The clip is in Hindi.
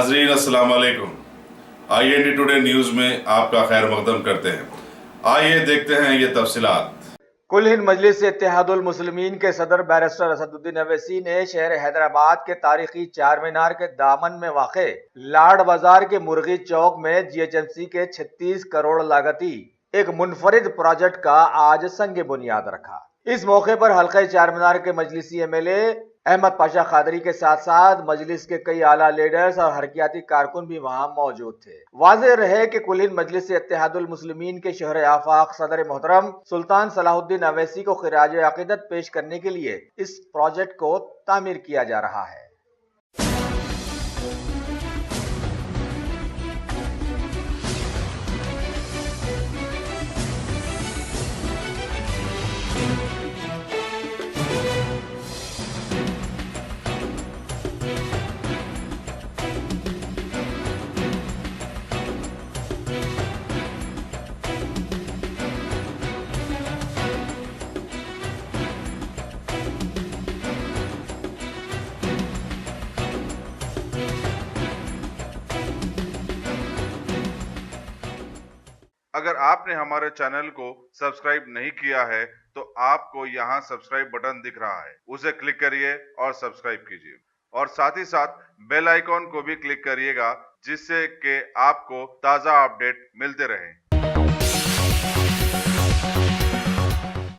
नाजरीन अस्सलाम वालेकुम। IND टुडे न्यूज में आपका खैर मकदम करते हैं। आइए देखते हैं ये तफसीलात। कुल हिंद मजलिस इत्तेहादुल मुस्लिमीन के सदर बैरिस्टर असदुद्दीन अवैसी ने शहर हैदराबाद के तारीखी चार मीनार के दामन में वाक़े लाड बाजार के मुर्गी चौक में GHMC के 36 करोड़ लागती एक मुनफरिद प्रोजेक्ट का आज संग बुनियाद रखा। इस मौके पर हल्का चार मीनार के मजलिसी MLA अहमद पाशा खादरी के साथ साथ मजलिस के कई आला लीडर्स और हरकियाती कारकुन भी वहां मौजूद थे। वाज़ेह रहे कि कुल हिंद मजलिस इत्तेहादुल मुस्लिमीन के शहर आफाक सदर मोहतरम सुल्तान सलाहुद्दीन अवैसी को खिराज अकीदत पेश करने के लिए इस प्रोजेक्ट को तामीर किया जा रहा है। अगर आपने हमारे चैनल को सब्सक्राइब नहीं किया है तो आपको यहाँ सब्सक्राइब बटन दिख रहा है, उसे क्लिक करिए और सब्सक्राइब कीजिए और साथ ही साथ बेल आइकॉन को भी क्लिक करिएगा जिससे कि आपको ताज़ा अपडेट मिलते रहें।